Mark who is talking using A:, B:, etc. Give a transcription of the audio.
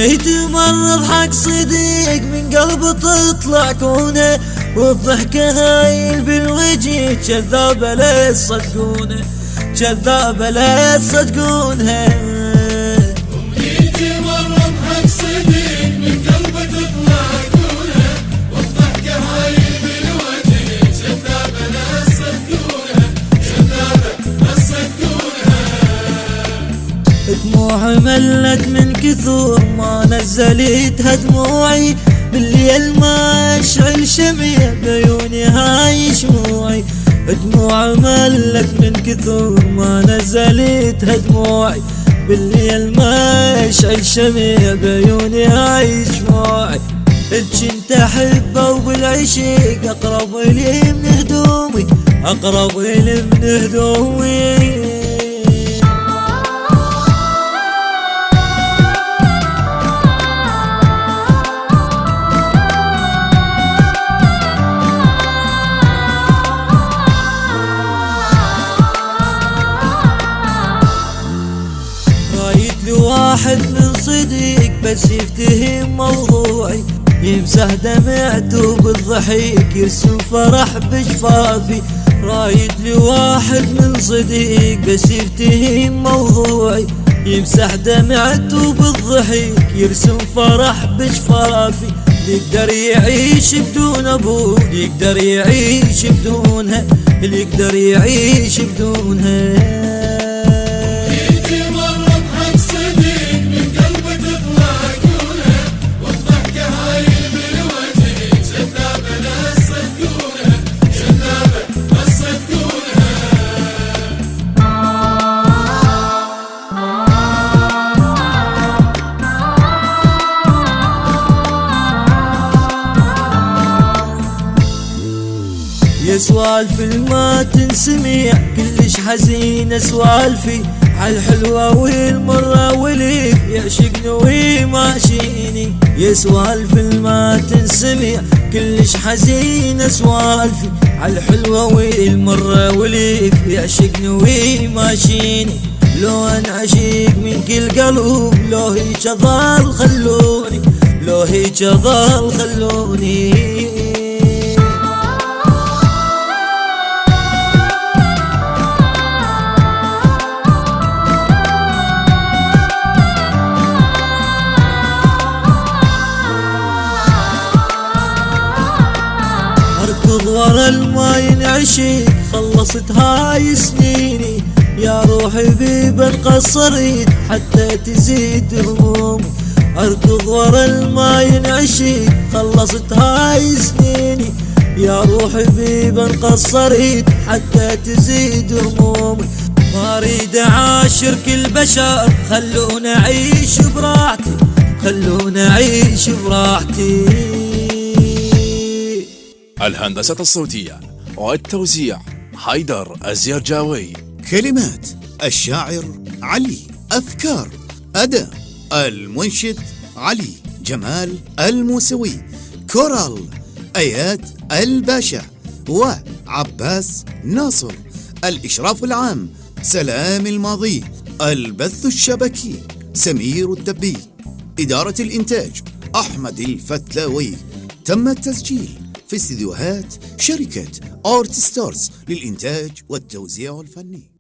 A: يتمرض حق صديق من قلبه تطلع كونه، والضحكة هايل بالوجه كذابة لا تصدقونه، كذابة لا تصدقونه.
B: يتمرض حق صديق من قلبه تطلع كونه، والضحكة هايل بالوجه كذابة لا تصدقونه، كذابة لا تصدقونه.
A: دموعي ملت من كثر ما نزلتها دموعي، بالليل ما اشعل شمع بعيوني هاي شموعي. دموعي ملت من كثر ما نزلتها دموعي، بالليل ما اشعل شمع بعيوني هاي شموعي. كنت احبه وبالعشق اقرب الي من هدومي، اقرب الي من هدومي. واحد من صديق بس يفتهم موضوعي، يمسح دمعته بالضحك يرسم فرح بجفافي. رايد لي واحد من صديق بس يفتهم موضوعي، يمسح دمعته بالضحك يرسم فرح بجفافي. يقدر يعيش بدون ابوه، يقدر يعيش بدونها، اللي يقدر يعيش بدونها. يا سوالف ما تنسمع كلش حزينة سوالفي، عالحلوة والمرة واللي يعشقني ويماشيني. يا سوالف ما تنسمع كلش حزينة سوالفي، عالحلوة والمرة واللي يعشقني ويماشيني. لو انعشق من كل قلوب لو هيك ظل خلوني، لو هيك ظل خلوني. اركض ورا الما ينعشق خلصت هاي سنيني، يا روحي بيبا قصرت حتى تزيد همومي. اركض ورا الما ينعشق خلصت هاي سنيني، يا روحي بيبا قصرت حتى تزيد همومي. ما اريد اعاشر كل بشر، خلوني اعيش براحتي، خلوني اعيش براحتي.
C: الهندسة الصوتية والتوزيع حيدر الزيرجاوي.
D: كلمات الشاعر علي، أفكار أداء المنشد علي جمال الموسوي، كورال آيات الباشا وعباس ناصر، الإشراف العام سلام الماضي، البث الشبكي سمير الدبي، إدارة الإنتاج أحمد الفتلاوي. تم التسجيل في استديوهات شركة آرت ستارز للإنتاج والتوزيع الفني.